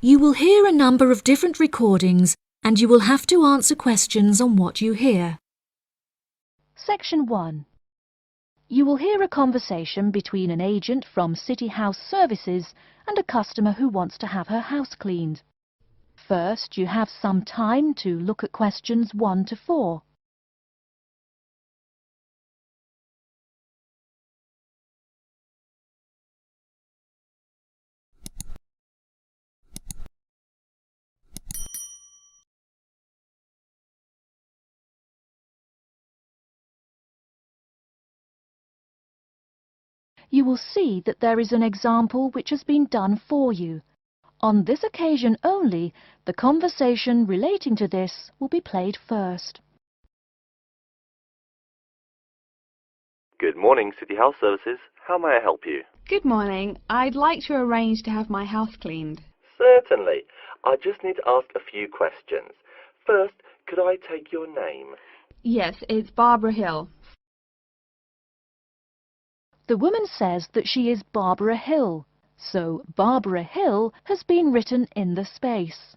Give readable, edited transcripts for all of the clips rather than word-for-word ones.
You will hear a number of different recordings and you will have to answer questions on what you hear. Section 1. You will hear a conversation between an agent from City House Services and a customer who wants to have her house cleaned. First, you have some time to look at questions 1 to 4. You will see that there is an example which has been done for you. On this occasion only, the conversation relating to this will be played first. Good morning, City House Services. How may I help you? Good morning. I'd like to arrange to have my house cleaned. Certainly. I just need to ask a few questions. First, could I take your name? Yes, it's Barbara Hill. The woman says that she is Barbara Hill, so Barbara Hill has been written in the space.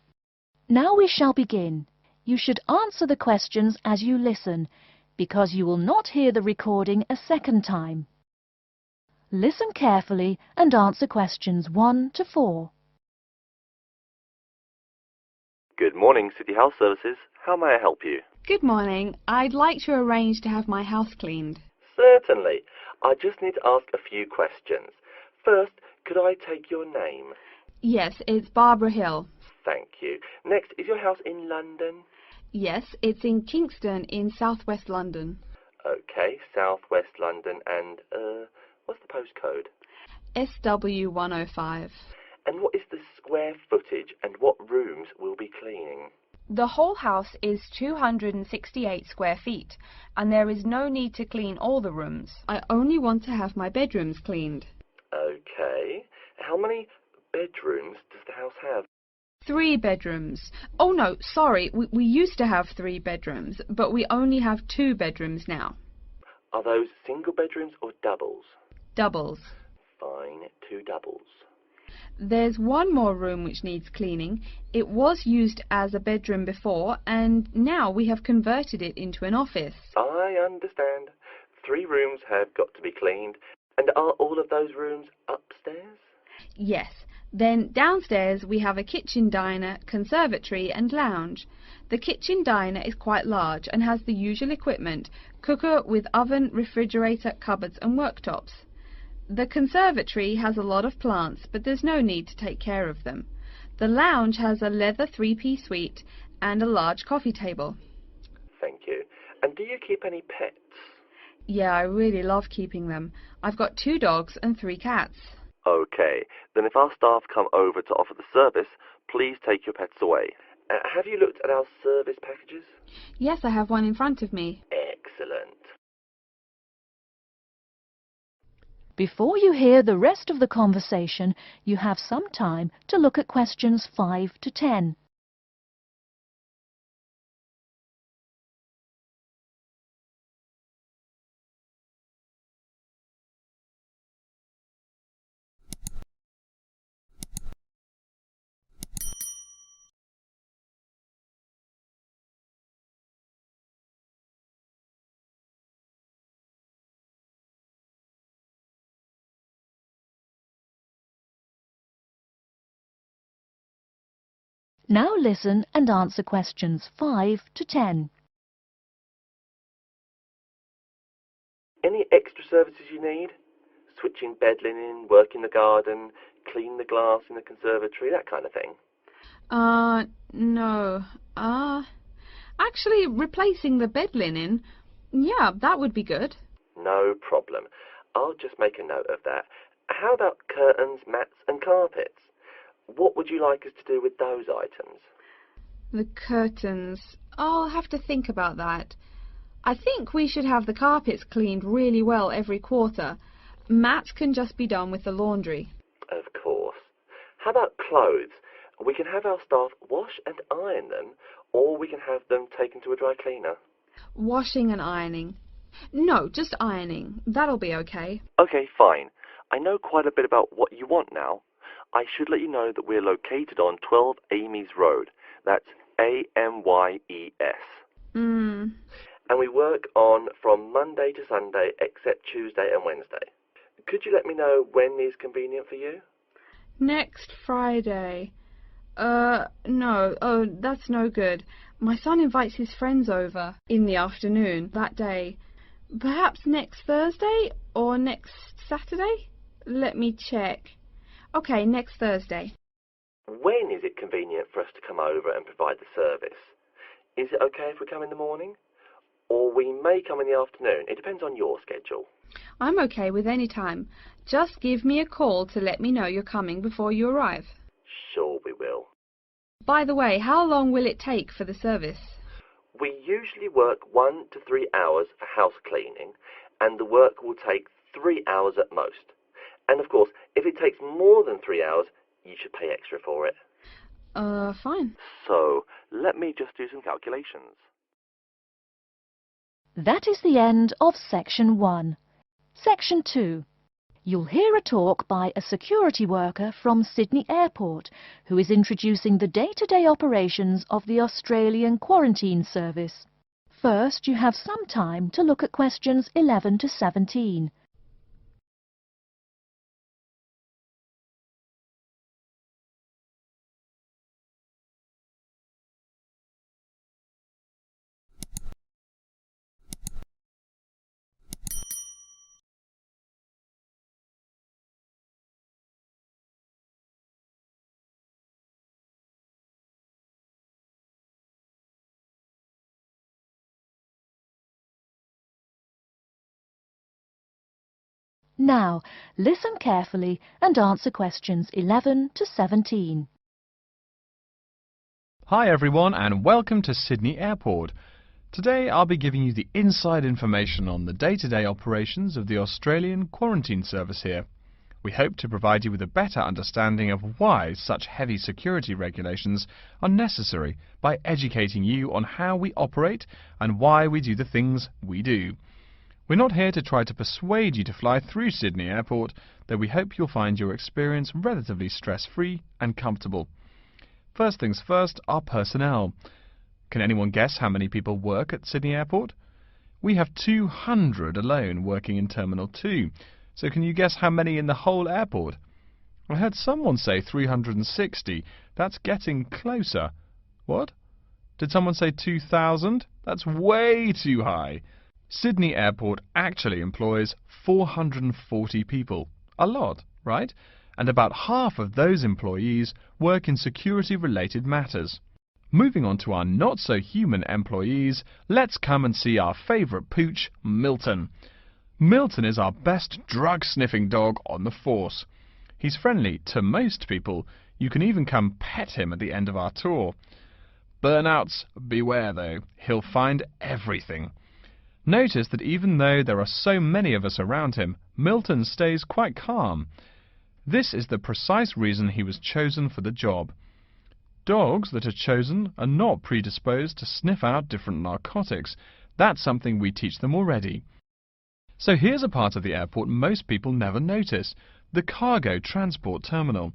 Now we shall begin. You should answer the questions as you listen, because you will not hear the recording a second time. Listen carefully and answer questions 1 to 4. Good morning, City House Services. How may I help you? Good morning. I'd like to arrange to have my house cleaned. Certainly. I just need to ask a few questions. First, could I take your name? Yes, it's Barbara Hill. Thank you. Next, is your house in London? Yes, it's in Kingston in southwest London. Okay, southwest London and, what's the postcode? SW105. And what is the square footage and what rooms will be cleaning? The whole house is 268 square feet, and there is no need to clean all the rooms. I only want to have my bedrooms cleaned. Okay. How many bedrooms does the house have? 3 bedrooms. Oh no, sorry, we used to have 3 bedrooms, but we only have 2 bedrooms now. Are those single bedrooms or doubles? Doubles. Fine, 2 doubles. There's one more room which needs cleaning. It was used as a bedroom before, and now we have converted it into an office. I understand. 3 rooms have got to be cleaned. And are all of those rooms upstairs? Yes. Then downstairs we have a kitchen diner, conservatory and lounge. The kitchen diner is quite large and has the usual equipment: cooker with oven, refrigerator, cupboards and worktops. The conservatory has a lot of plants, but there's no need to take care of them. The lounge has a leather 3-piece suite and a large coffee table. Thank you. And do you keep any pets? Yeah, I really love keeping them. I've got 2 dogs and 3 cats. Okay, then if our staff come over to offer the service, please take your pets away. Have you looked at our service packages? Yes, I have one in front of me. Excellent. Before you hear the rest of the conversation, you have some time to look at questions 5 to 10. Now listen and answer questions 5 to 10. Any extra services you need? Switching bed linen, work in the garden, clean the glass in the conservatory, that kind of thing? No. Actually, replacing the bed linen, yeah, that would be good. No problem. I'll just make a note of that. How about curtains, mats and carpets? What would you like us to do with those items? The curtains. I'll have to think about that. I think we should have the carpets cleaned really well every quarter. Mats can just be done with the laundry. Of course. How about clothes? We can have our staff wash and iron them, or we can have them taken to a dry cleaner. Washing and ironing. No, just ironing. That'll be okay. Okay, fine. I know quite a bit about what you want now. I should let you know that we're located on 12 Amy's Road. That's Amyes. And we work on from Monday to Sunday except Tuesday and Wednesday. Could you let me know when is convenient for you? Next Friday. No. Oh, that's no good. My son invites his friends over in the afternoon that day. Perhaps next Thursday or next Saturday? Let me check. Okay, next Thursday. When is it convenient for us to come over and provide the service? Is it okay if we come in the morning? Or we may come in the afternoon. It depends on your schedule. I'm okay with any time. Just give me a call to let me know you're coming before you arrive. Sure we will. By the way, how long will it take for the service? We usually work 1 to 3 hours for house cleaning, and the work will take 3 hours at most. And of course, if it takes more than 3 hours, you should pay extra for it. Fine. So, let me just do some calculations. That is the end of Section 1. Section 2. You'll hear a talk by a security worker from Sydney Airport who is introducing the day-to-day operations of the Australian Quarantine Service. First, you have some time to look at questions 11 to 17. Now, listen carefully and answer questions 11 to 17. Hi everyone and welcome to Sydney Airport. Today I'll be giving you the inside information on the day-to-day operations of the Australian Quarantine Service here. We hope to provide you with a better understanding of why such heavy security regulations are necessary by educating you on how we operate and why we do the things we do. We're not here to try to persuade you to fly through Sydney Airport, though we hope you'll find your experience relatively stress-free and comfortable. First things first, our personnel. Can anyone guess how many people work at Sydney Airport? We have 200 alone working in Terminal 2, so can you guess how many in the whole airport? I heard someone say 360. That's getting closer. What? Did someone say 2,000? That's way too high. Sydney Airport actually employs 440 people. A lot, right? And about half of those employees work in security-related matters. Moving on to our not-so-human employees, let's come and see our favourite pooch, Milton. Milton is our best drug-sniffing dog on the force. He's friendly to most people. You can even come pet him at the end of our tour. Burnouts, beware though. He'll find everything. Notice that even though there are so many of us around him, Milton stays quite calm. This is the precise reason he was chosen for the job. Dogs that are chosen are not predisposed to sniff out different narcotics. That's something we teach them already. So here's a part of the airport most people never notice, the cargo transport terminal.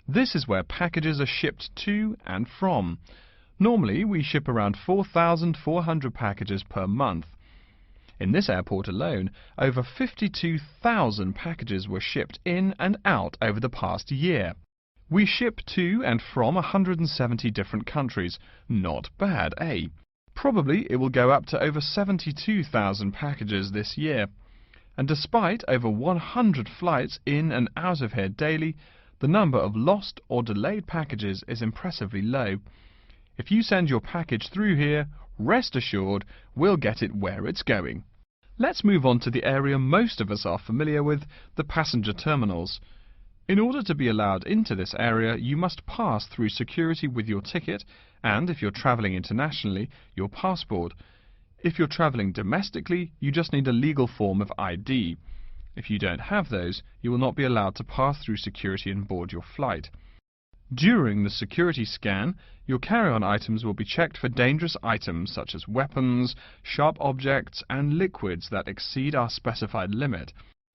This is where packages are shipped to and from. Normally we ship around 4,400 packages per month. In this airport alone, over 52,000 packages were shipped in and out over the past year. We ship to and from 170 different countries. Not bad, eh? Probably it will go up to over 72,000 packages this year. And despite over 100 flights in and out of here daily, the number of lost or delayed packages is impressively low. If you send your package through here, rest assured we'll get it where it's going. Let's move on to the area most of us are familiar with, the passenger terminals. In order to be allowed into this area, you must pass through security with your ticket and, if you're travelling internationally, your passport. If you're travelling domestically, you just need a legal form of ID. If you don't have those, you will not be allowed to pass through security and board your flight. During the security scan, your carry-on items will be checked for dangerous items such as weapons, sharp objects and liquids that exceed our specified limit.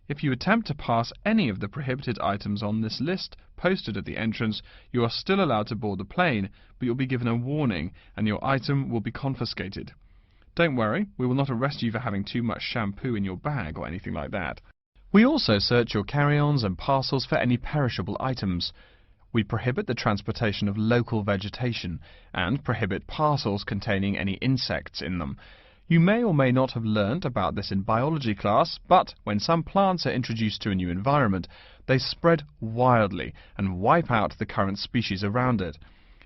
If you attempt to pass any of the prohibited items on this list posted at the entrance, you are still allowed to board the plane, but you'll be given a warning and your item will be confiscated. Don't worry, we will not arrest you for having too much shampoo in your bag or anything like that. We also search your carry-ons and parcels for any perishable items. We prohibit the transportation of local vegetation and prohibit parcels containing any insects in them. You may or may not have learnt about this in biology class, but when some plants are introduced to a new environment, they spread wildly and wipe out the current species around it.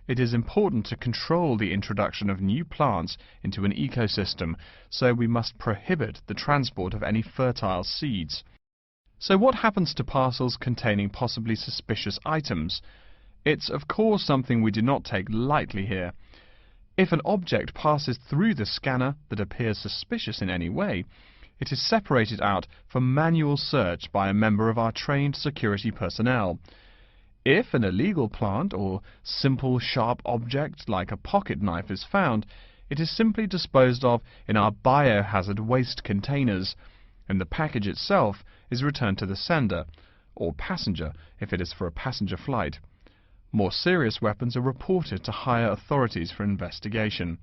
It is important to control the introduction of new plants into an ecosystem, so we must prohibit the transport of any fertile seeds. So what happens to parcels containing possibly suspicious items? It's of course something we do not take lightly here. If an object passes through the scanner that appears suspicious in any way, it is separated out for manual search by a member of our trained security personnel. If an illegal plant or simple sharp object like a pocket knife is found, it is simply disposed of in our biohazard waste containers, and the package itself is returned to the sender, or passenger if it is for a passenger flight. More serious weapons are reported to higher authorities for investigation.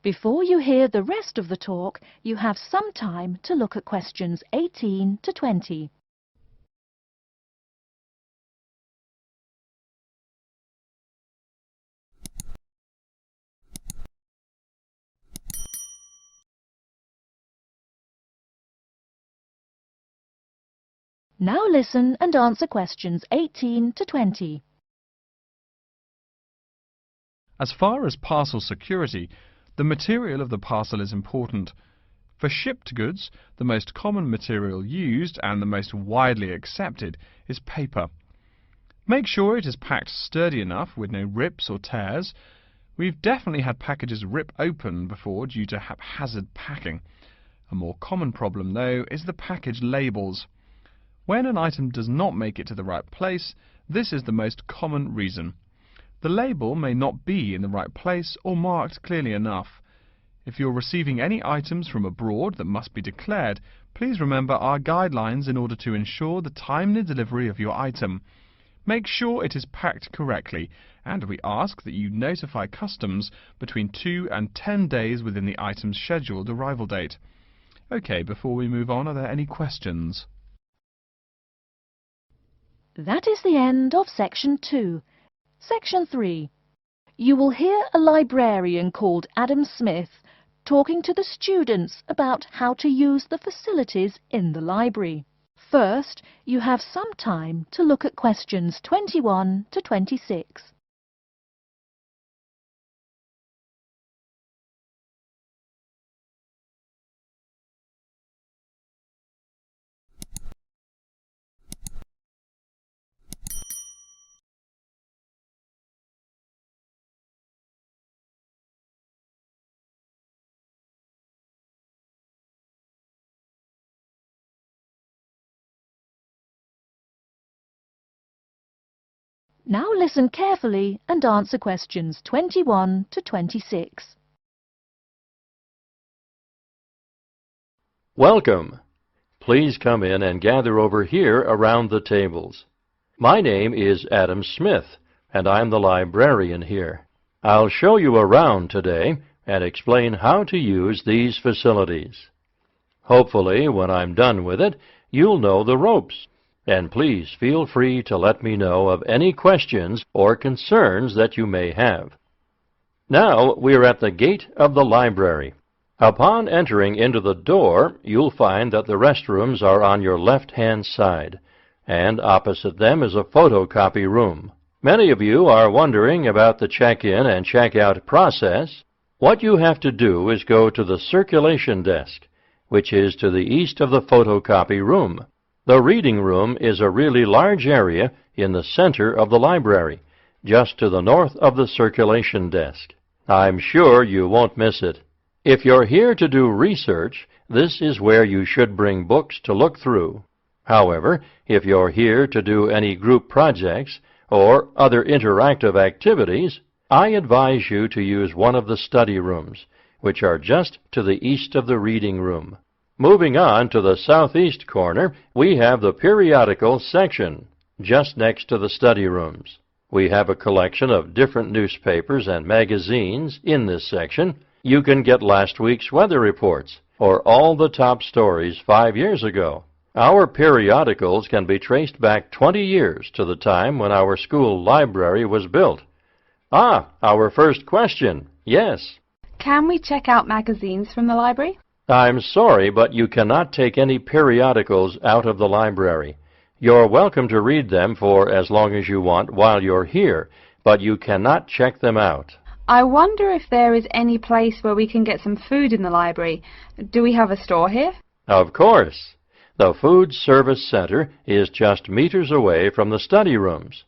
Before you hear the rest of the talk, you have some time to look at questions 18 to 20. Now listen and answer questions 18 to 20. As far as parcel security, the material of the parcel is important. For shipped goods, the most common material used and the most widely accepted is paper. Make sure it is packed sturdy enough with no rips or tears. We've definitely had packages rip open before due to haphazard packing. A more common problem, though, is the package labels. When an item does not make it to the right place, this is the most common reason. The label may not be in the right place or marked clearly enough. If you're receiving any items from abroad that must be declared, please remember our guidelines in order to ensure the timely delivery of your item. Make sure it is packed correctly, and we ask that you notify customs between 2 and 10 days within the item's scheduled arrival date. OK, before we move on, are there any questions? That is the end of Section 2. Section 3. You will hear a librarian called Adam Smith talking to the students about how to use the facilities in the library. First, you have some time to look at questions 21 to 26. Now listen carefully and answer questions 21 to 26. Welcome. Please come in and gather over here around the tables. My name is Adam Smith, and I'm the librarian here. I'll show you around today and explain how to use these facilities. Hopefully, when I'm done with it, you'll know the ropes. And please feel free to let me know of any questions or concerns that you may have. Now we're at the gate of the library. Upon entering into the door, you'll find that the restrooms are on your left-hand side, and opposite them is a photocopy room. Many of you are wondering about the check-in and check-out process. What you have to do is go to the circulation desk, which is to the east of the photocopy room. The reading room is a really large area in the center of the library, just to the north of the circulation desk. I'm sure you won't miss it. If you're here to do research, this is where you should bring books to look through. However, if you're here to do any group projects or other interactive activities, I advise you to use one of the study rooms, which are just to the east of the reading room. Moving on to the southeast corner, we have the periodicals section, just next to the study rooms. We have a collection of different newspapers and magazines in this section. You can get last week's weather reports, or all the top stories 5 years ago. Our periodicals can be traced back 20 years to the time when our school library was built. Our first question. Yes. Can we check out magazines from the library? I'm sorry, but you cannot take any periodicals out of the library. You're welcome to read them for as long as you want while you're here, but you cannot check them out. I wonder if there is any place where we can get some food in the library. Do we have a store here? Of course. The Food Service Center is just meters away from the study rooms.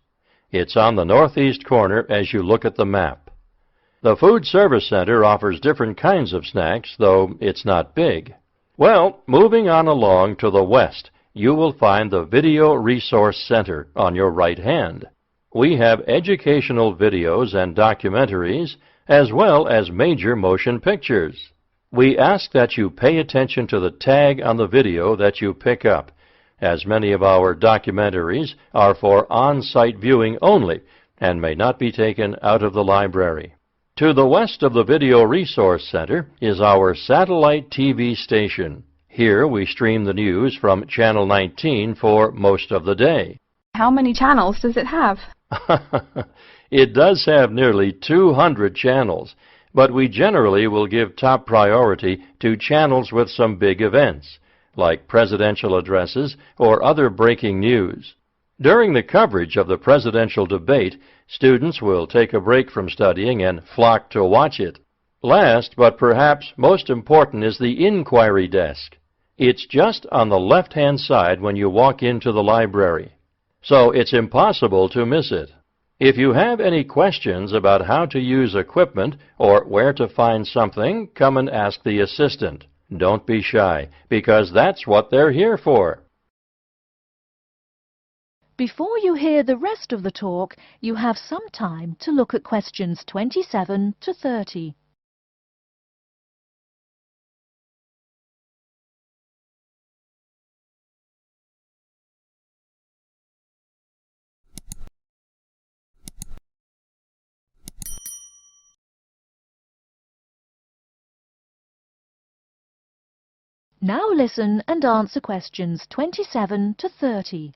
It's on the northeast corner as you look at the map. The Food Service Center offers different kinds of snacks, though it's not big. Well, moving on along to the west, you will find the Video Resource Center on your right hand. We have educational videos and documentaries, as well as major motion pictures. We ask that you pay attention to the tag on the video that you pick up, as many of our documentaries are for on-site viewing only and may not be taken out of the library. To the west of the Video Resource Center is our satellite TV station. Here we stream the news from Channel 19 for most of the day. How many channels does it have? It does have nearly 200 channels, but we generally will give top priority to channels with some big events, like presidential addresses or other breaking news. During the coverage of the presidential debate, students will take a break from studying and flock to watch it. Last, but perhaps most important, is the inquiry desk. It's just on the left-hand side when you walk into the library, so it's impossible to miss it. If you have any questions about how to use equipment or where to find something, come and ask the assistant. Don't be shy, because that's what they're here for. Before you hear the rest of the talk, you have some time to look at questions 27 to 30. Now listen and answer questions 27 to 30.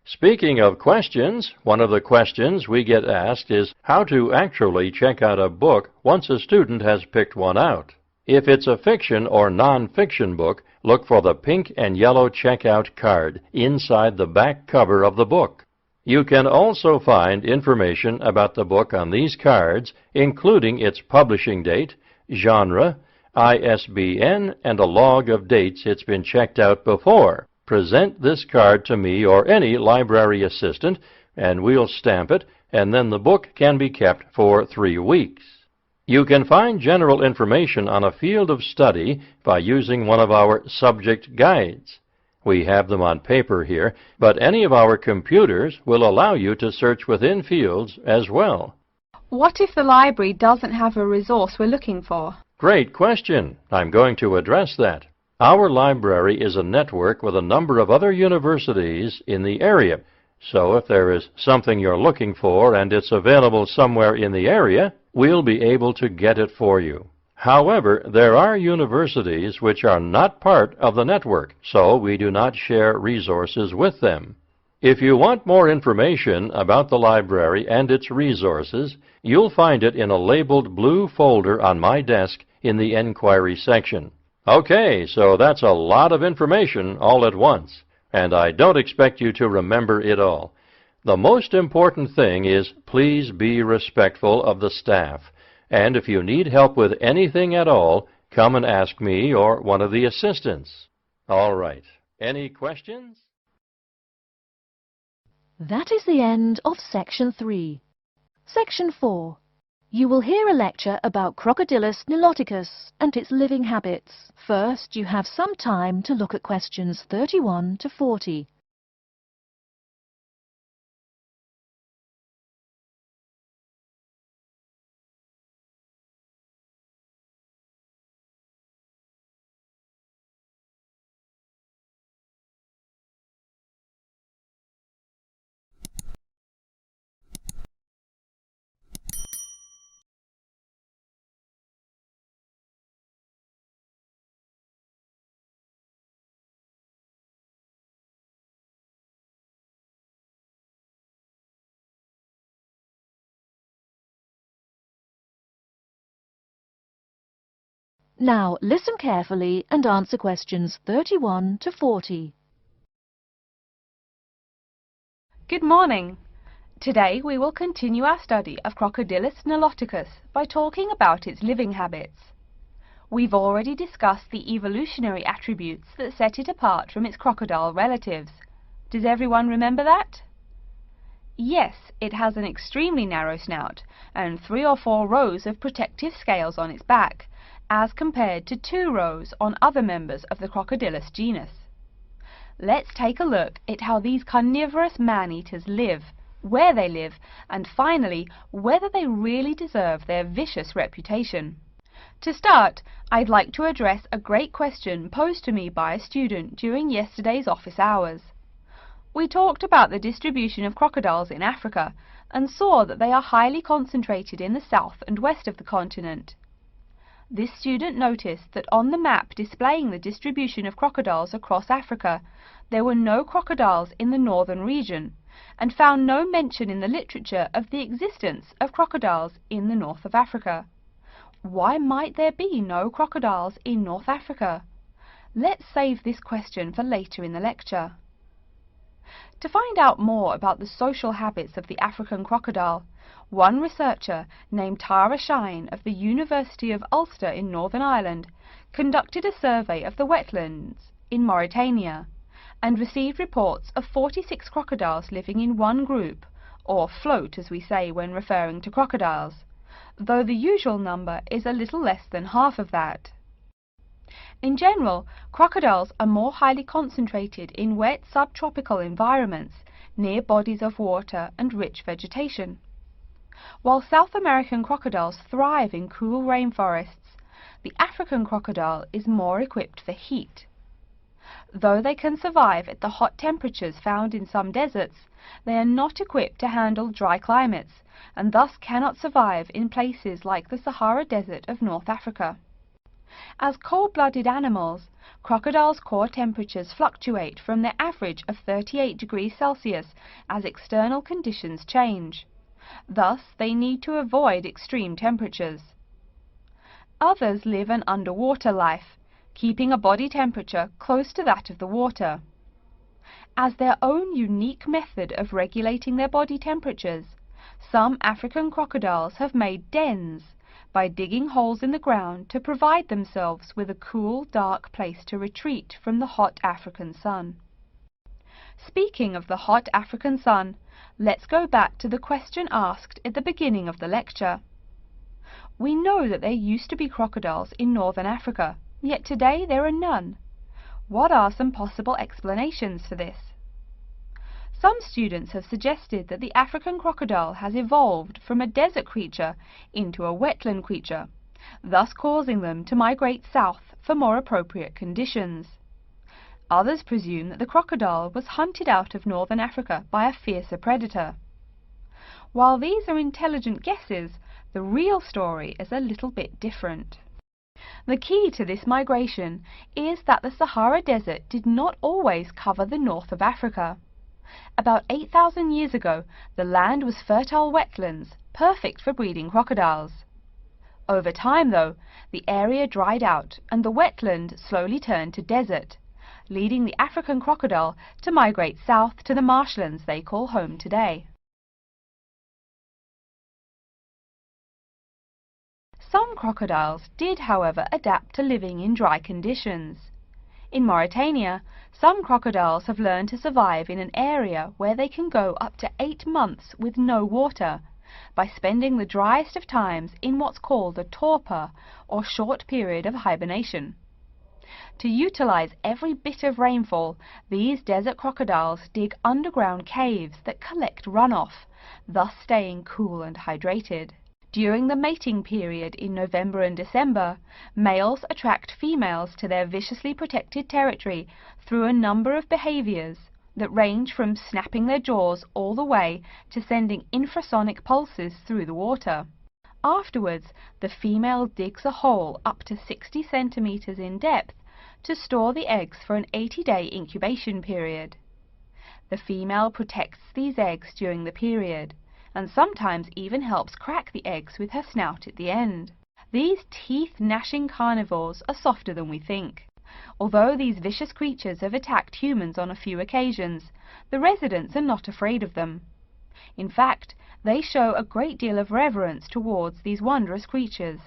Speaking of questions, one of the questions we get asked is how to actually check out a book once a student has picked one out. If it's a fiction or non-fiction book, look for the pink and yellow checkout card inside the back cover of the book. You can also find information about the book on these cards, including its publishing date, genre, ISBN, and a log of dates it's been checked out before. Present this card to me or any library assistant, and we'll stamp it, and then the book can be kept for 3 weeks. You can find general information on a field of study by using one of our subject guides. We have them on paper here, but any of our computers will allow you to search within fields as well. What if the library doesn't have a resource we're looking for? Great question. I'm going to address that. Our library is a network with a number of other universities in the area, so if there is something you're looking for and it's available somewhere in the area, we'll be able to get it for you. However, there are universities which are not part of the network, so we do not share resources with them. If you want more information about the library and its resources, you'll find it in a labeled blue folder on my desk in the Enquiry section. Okay, so that's a lot of information all at once, and I don't expect you to remember it all. The most important thing is please be respectful of the staff, and if you need help with anything at all, come and ask me or one of the assistants. All right, any questions? That is the end of Section 3. Section 4. You will hear a lecture about Crocodylus niloticus and its living habits. First, you have some time to look at questions 31 to 40. Now listen carefully and answer questions 31 to 40. Good morning. Today we will continue our study of Crocodylus niloticus by talking about its living habits. We've already discussed the evolutionary attributes that set it apart from its crocodile relatives. Does everyone remember that? Yes, it has an extremely narrow snout and 3 or 4 rows of protective scales on its back, as compared to 2 rows on other members of the Crocodylus genus. Let's take a look at how these carnivorous man-eaters live, where they live, and finally, whether they really deserve their vicious reputation. To start, I'd like to address a great question posed to me by a student during yesterday's office hours. We talked about the distribution of crocodiles in Africa and saw that they are highly concentrated in the south and west of the continent. This student noticed that on the map displaying the distribution of crocodiles across Africa, there were no crocodiles in the northern region, and found no mention in the literature of the existence of crocodiles in the north of Africa. Why might there be no crocodiles in North Africa? Let's save this question for later in the lecture. To find out more about the social habits of the African crocodile, one researcher named Tara Shine of the University of Ulster in Northern Ireland conducted a survey of the wetlands in Mauritania and received reports of 46 crocodiles living in one group, or float as we say when referring to crocodiles, though the usual number is a little less than half of that. In general, crocodiles are more highly concentrated in wet subtropical environments near bodies of water and rich vegetation. While South American crocodiles thrive in cool rainforests, the African crocodile is more equipped for heat. Though they can survive at the hot temperatures found in some deserts, they are not equipped to handle dry climates and thus cannot survive in places like the Sahara Desert of North Africa. As cold-blooded animals, crocodiles' core temperatures fluctuate from their average of 38 degrees Celsius as external conditions change. Thus, they need to avoid extreme temperatures. Others live an underwater life, keeping a body temperature close to that of the water. As their own unique method of regulating their body temperatures, some African crocodiles have made dens by digging holes in the ground to provide themselves with a cool, dark place to retreat from the hot African sun. Speaking of the hot African sun, let's go back to the question asked at the beginning of the lecture. We know that there used to be crocodiles in northern Africa, yet today there are none. What are some possible explanations for this? Some students have suggested that the African crocodile has evolved from a desert creature into a wetland creature, thus causing them to migrate south for more appropriate conditions. Others presume that the crocodile was hunted out of northern Africa by a fiercer predator. While these are intelligent guesses, the real story is a little bit different. The key to this migration is that the Sahara Desert did not always cover the north of Africa. About 8,000 years ago, the land was fertile wetlands, perfect for breeding crocodiles. Over time, though, the area dried out and the wetland slowly turned to desert, leading the African crocodile to migrate south to the marshlands they call home today. Some crocodiles did, however, adapt to living in dry conditions. In Mauritania, some crocodiles have learned to survive in an area where they can go up to 8 months with no water, by spending the driest of times in what's called a torpor, or short period of hibernation. To utilize every bit of rainfall, these desert crocodiles dig underground caves that collect runoff, thus staying cool and hydrated. During the mating period in November and December, males attract females to their viciously protected territory through a number of behaviors that range from snapping their jaws all the way to sending infrasonic pulses through the water. Afterwards, the female digs a hole up to 60 centimeters in depth to store the eggs for an 80-day incubation period. The female protects these eggs during the period, and sometimes even helps crack the eggs with her snout at the end. These teeth-gnashing carnivores are softer than we think. Although these vicious creatures have attacked humans on a few occasions, the residents are not afraid of them. In fact, they show a great deal of reverence towards these wondrous creatures.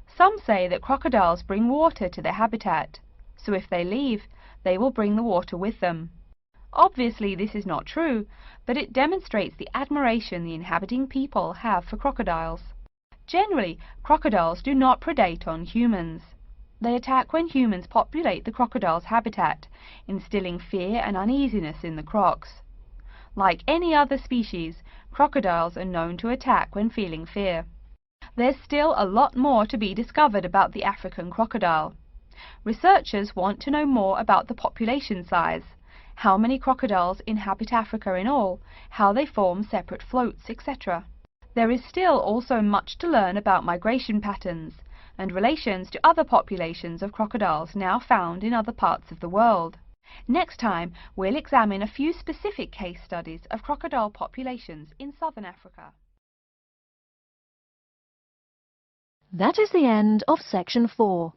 Some say that crocodiles bring water to their habitat, so if they leave, they will bring the water with them. Obviously this is not true, but it demonstrates the admiration the inhabiting people have for crocodiles. Generally, crocodiles do not predate on humans. They attack when humans populate the crocodile's habitat, instilling fear and uneasiness in the crocs. Like any other species, crocodiles are known to attack when feeling fear. There's still a lot more to be discovered about the African crocodile. Researchers want to know more about the population size, how many crocodiles inhabit Africa in all, how they form separate floats, etc. There is still also much to learn about migration patterns and relations to other populations of crocodiles now found in other parts of the world. Next time, we'll examine a few specific case studies of crocodile populations in southern Africa. That is the end of section 4.